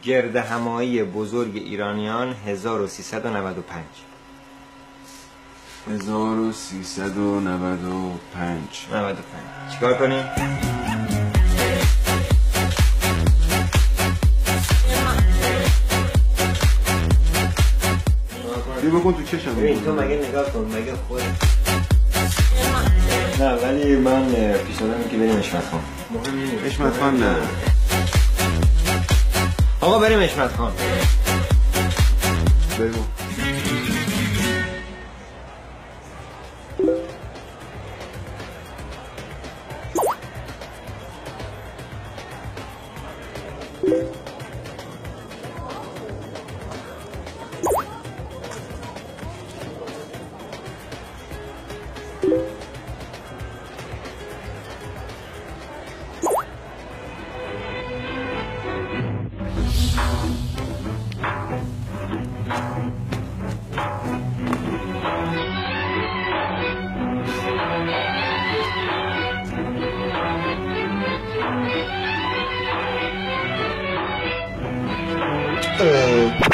گرد همایی بزرگ ایرانیان 1395. 1395. چیکار کنیم؟ بیا بکن تو چشم. ببین تو مگه نگاه کن، مگه خود نه، ولی من پیشنهادم که بریم حشمت خان. مهم نیست. حشمت خان نه. آقا بریم حشمت خان. بگو.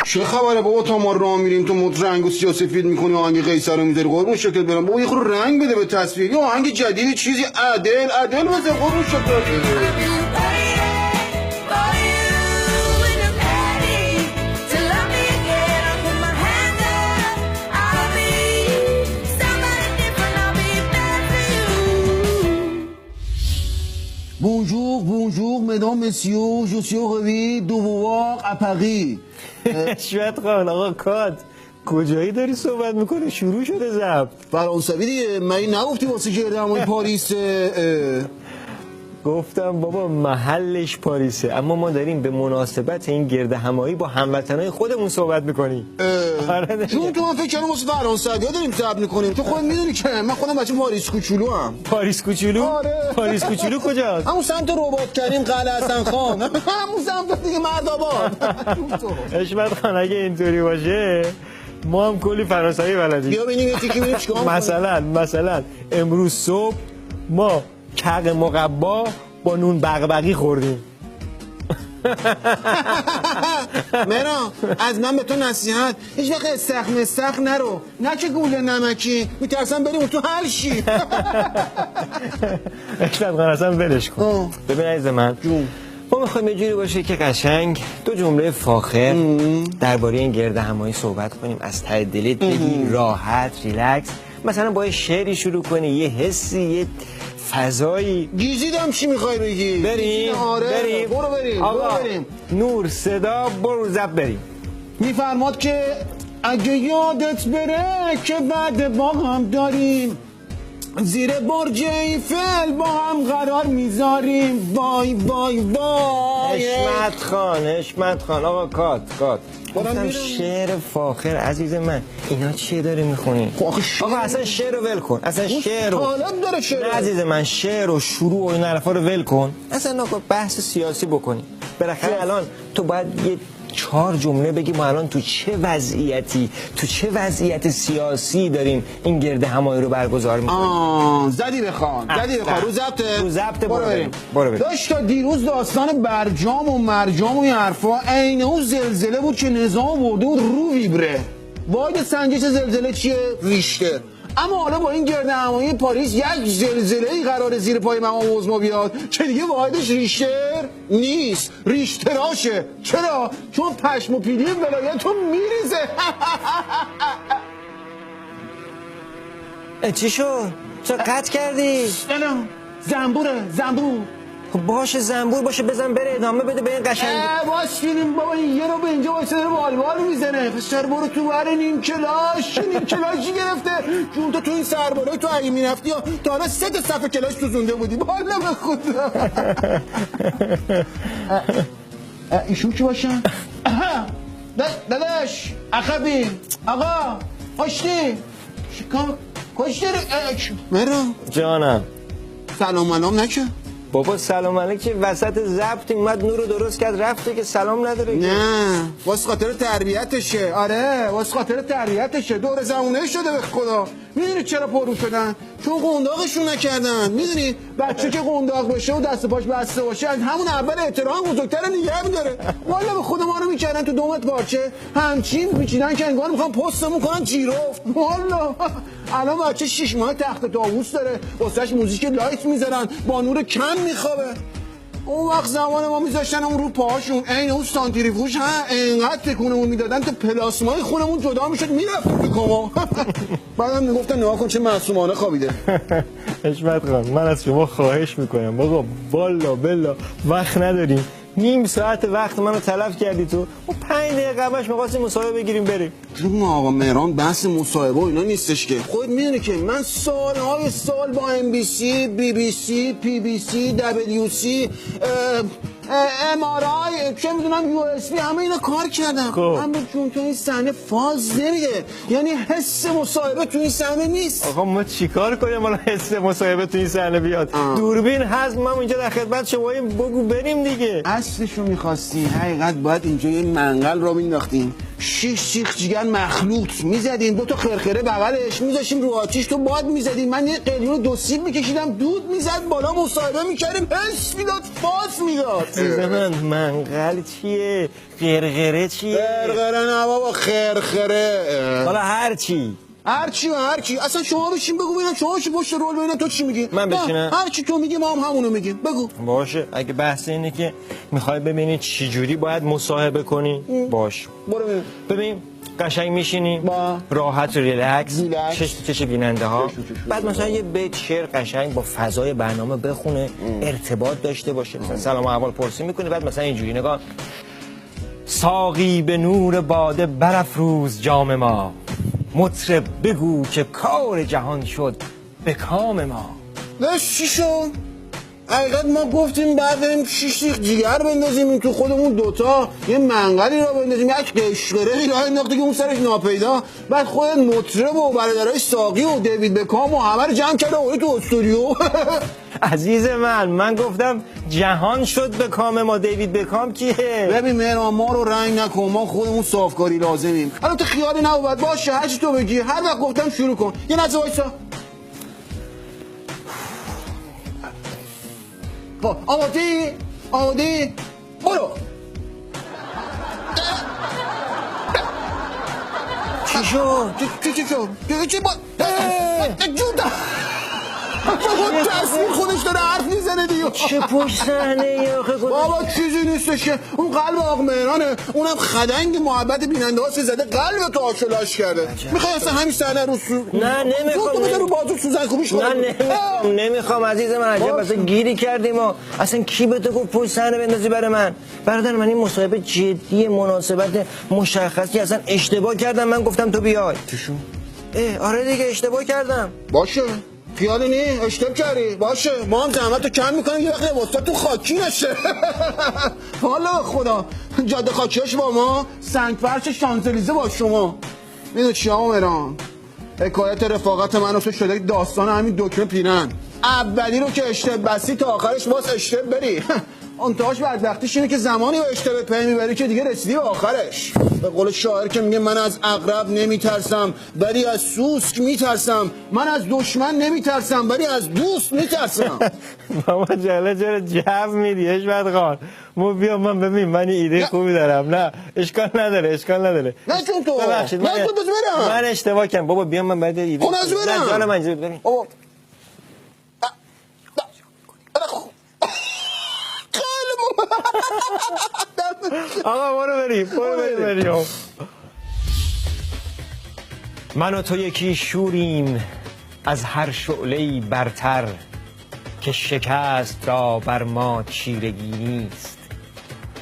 چه خبره بابا؟ تا ما راه میریم تو مد رنگ و سیاسفید میکنی و آهنگ قیصر رو میذاری. قربون شکلت برم بابا، یه خورده رنگ بده به تصویر، یا آهنگ جدید چیزی عدل بذار. قربون شکلت. Bonjour, mesdames, messieurs, je suis ravi de vous voir à Paris. حشمت خان، آقا کات کجایی داری صحبت میکنی؟ شروع شده ضبط. فرانسوی دیگه، من نگفتی واسه گرد همایی پاریس؟ گفتم بابا محلش پاریسه، اما ما داریم به مناسبت این گرد همایی با هموطنای خودمون صحبت میکنیم. چون تو من فکر کردم واسه فرانسوی داریم ضبط میکنیم. تو خودت میدونی که من خودم بچه پاریس کوچولو ام. پاریس کوچولو؟ آره. پاریس کوچولو کجاست؟ همون سمت رباط کریم، قلعه حسن خان، همون سمت دیگه، مردآباد. حشمت خان اگه اینطوری باشه ما هم کلی فرانسوی بلدیم. بیا ببینیم یه تیکی میریم چیکار مثلا امروز صبح ما کق مقبا با نون بغبغی خوردیم. مرا از من به تو نصیحت، هیچ وقت استخ نرو، نه که گوله نمکی، میترسم بریم تو هر شی. حشمت خان اصلا ولش کن. ببین عزیز من، ما میخوایم یه جوری باشه که قشنگ دو جمله فاخر درباره این گرد همایی صحبت کنیم، از ته دلت بگی، راحت ریلکس. مثلا با یه شعری شروع کنی، یه حسی، یه فضایی. گیزیدم چی میخوای بگی؟ بریم. برو بریم. نور صدا برو زب بریم. میفرماد که اگه یادت بره که بعد با هم داریم، زیر برج ایفل با هم قرار میذاریم. وای حشمت خان آقا کات گفتم شعر فاخر عزیز من. اینا چیه داره میخونی؟ آقا اصلا شعر رو ول کن. اصلا شعر رو نه عزیز من، شعر و شروع و این حرفا رو ول کن. اصلا آقا بحث سیاسی بکنی. بالاخره الان تو باید یه 4 جمله بگی ما الان تو چه وضعیت سیاسی داریم این گرد همایی رو برگزار می‌کنیم. زدی بخوان رو ضبط. برو بریم. داشت تا دیروز داستان برجام و مرجام و این حرفا عین اون زلزله بود که نظام برده بود رو ویبره. واحد سنجش زلزله چیه؟ ریشتر. اما حالا با این گرد همایی پاریس یک زلزله‌ای قراره زیر پای مقام عظما بیاد که دیگه واحدش ریشتر نیست، ریشتراشه. چرا؟ چون پشم و پیلی ولایتو میریزه. چی شد؟ چرا قطع کردی؟ زنبور. خب باشه زنبور باشه، بزن بره، ادامه بده به این قشنگی. باش بینیم بابا، یه رو به اینجا واسه داره بالبال میزنه. پسر برو تو بر نیم کلاشی گرفته. جون تو این سربالای تو اگه میرفتی تا حالا 3 تا صفحه کلاش تو زونده بودی. بالا به خدا. ایشون کی باشن؟ داداش عقبی آقا پشتی شکام کشتی. مرا جانم سلام نکه. بابا سلام علیک وسط ضبط اومد نور رو درست کرد رفته که سلام نداره. نه واسه خاطر تربیتشه. آره واسه خاطر تربیتشه. دور زمونه شده به خدا. میدونی چرا پررو شدن؟ چون قنداقشون نکردن. میدونی بچه که قنداق بشه و دست پاش بسته باشه از همون اول احترام بزرگتر نگه می‌داره. والا به خود ما رو میکردن تو دومت پارچه همچین میچیدن که انگار میخوان پستمون کنن جیرفت. والا الان بچه 6 ماه تخت طاووس داره واسش موزیک لایت میذارن با نور کم میخوابه. اون وقت زمان ما میذاشتن اون رو پاهاشون عین اون سانتریفوژ انقدر تکونمون میدادن تا پلاسمای خونمون جدا میشد میرفتیم تو کما. بعدم میگفتن نگاه کن چه معصومانه خوابیده. حشمت خان من از شما خواهش میکنم بابا والا بلا وقت نداریم. نیم ساعت وقت منو تلف کردی تو. ما 5 دقیقه قبلش می‌خواستیم مصاحبه بگیریم بریم. جون آقا مهران بحث مصاحبه و اینا نیستش که. خودت میدونی که من سالهای سال با MBC، BBC، PBC، WC، MRI چه میدونم USB همه اینا کار کردم. اما چون تو این صحنه فاز نمیده. یعنی حس مصاحبه تو این صحنه نیست. آقا ما چیکار کنیم حالا حس مصاحبه تو این صحنه بیاد؟ دوربین هست ما اینجا در خدمت شماییم بگو بریم دیگه. اصلشو می‌خواستی حقیقت باید اینجا یه منقل را مینداختیم. 6 سیخ جگر مخلوط میزدیم 2 تا خرخره بغلش میذاشیم رو آتیش تو باد میزدیم من یه قلیون 2 سیب میکشیدم دود میزد بالا مصاحبه میکردیم حس میداد فاز میداد. منقل چیه؟ قرقره چیه؟ قرقره نه بابا خرخره. حالا هر چی اصلا شما بشین بگو ببینم شما چی پشت رول ببینم تو چی میگی. من بشینم هر چی تو میگی ما هم همونو میگیم بگو. باشه اگه بحث اینه که میخوای ببینی چی جوری باید مصاحبه کنی باش برو ببین قشنگ میشینی راحت ریلکس چش بیننده ها بعد مثلا یه بیت شعر قشنگ با فضای برنامه بخونه ارتباط داشته باشه مثلا سلام و احوال پرسی میکنی بعد مثلا اینجوری نگاه ساقی به نور باده برافروز جام ما مطرب بگو که کار جهان شد به کام ما. نه چی شد؟ حقیقت ما گفتیم بعد بریم 6 سیخ جگر بندازیم این تو خودمون دوتا یه منقلی را بندازیم یک قشقره راه انداخته که اون سرش ناپیدا بعد خود مطرب و برادرای ساقی و دیوید بکام و همه رو جمع کرده آورد تو استودیو. عزیز من گفتم جهان شد به کام ما. دیوید بکام کیه؟ ببین مهران ما رو رنگ نکن ما خودمون صافکاری لازمیم. الان تو خیالی نبود باشه هر چی تو بگی هر وقت گفتم شروع کن. یه لحظه وایسا. آمادی برو. چی شد؟ چی با جودا تصویر خودش داره حرف میزنه دیگه. چه پشت صحنه آخه بابا چیزی نیستش که اون قلب آق مهرانه اونم خدنگ محبت بیننده ها زده قلب تو آشلاش کرده. میخوای اصلا همین صحنه رو نه نمیخوام تو بذار رو بازو سوزن خوبیش نه نمیخوام عزیز من عجب اصلا گیری کردیم ما اصلا کی به تو گفت پشت صحنه بندازی برای من برادر من این مصاحبه جدی مناسبت مشخصی اصلا اشتباه کردم من گفتم تو بیای چشو آره دیگه اشتباه کردم باشه خیالی نی اشتباه کردی باشه ما هم زحمتو کم میکنیم یه وقت واسه تو خاکی نشه. حالا خدا جاده خاکیاش با ما سنگ فرش شانزلیزه با شما. میدونی چی ها مهران حکایت رفاقت من و تو شده داستان همین دکمه پیرن اولی رو که اشتباه بسی تا آخرش باز اشتباه بری. انتهاش بدبختیش اینه که زمانی به اشتباه پی میبری که دیگه رسیدی به آخرش. به قول شاعر که میگه من از عقرب نمیترسم ولی از سوسک میترسم من از دشمن نمیترسم ولی از دوست میترسم. بابا چرا جو میدی حشمت خان مو بیا من ببین من ایده خوبی دارم. نه اشکال نداره نه چون تو ببخشید من اشتباه کردم بابا بیا من بعد ایده خون از برم نه جان من ببین بابا آقا بریم من و تو یکی شوریم از هر شعله‌ای برتر که شکست را بر ما چیرگی نیست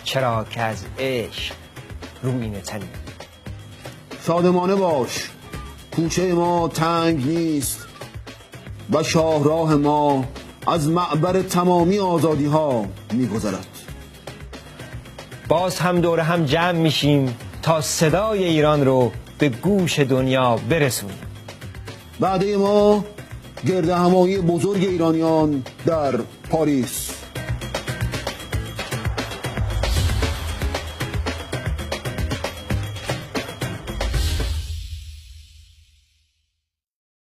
چرا که از عشق رویینه تنیم. شادمانه باش کوچه ما تنگ نیست و شاهراه ما از معبر تمامی آزادی ها می‌گذرد. باز هم دور هم جمع میشیم تا صدای ایران رو به گوش دنیا برسونیم. بعد ما گرد همایی بزرگ ایرانیان در پاریس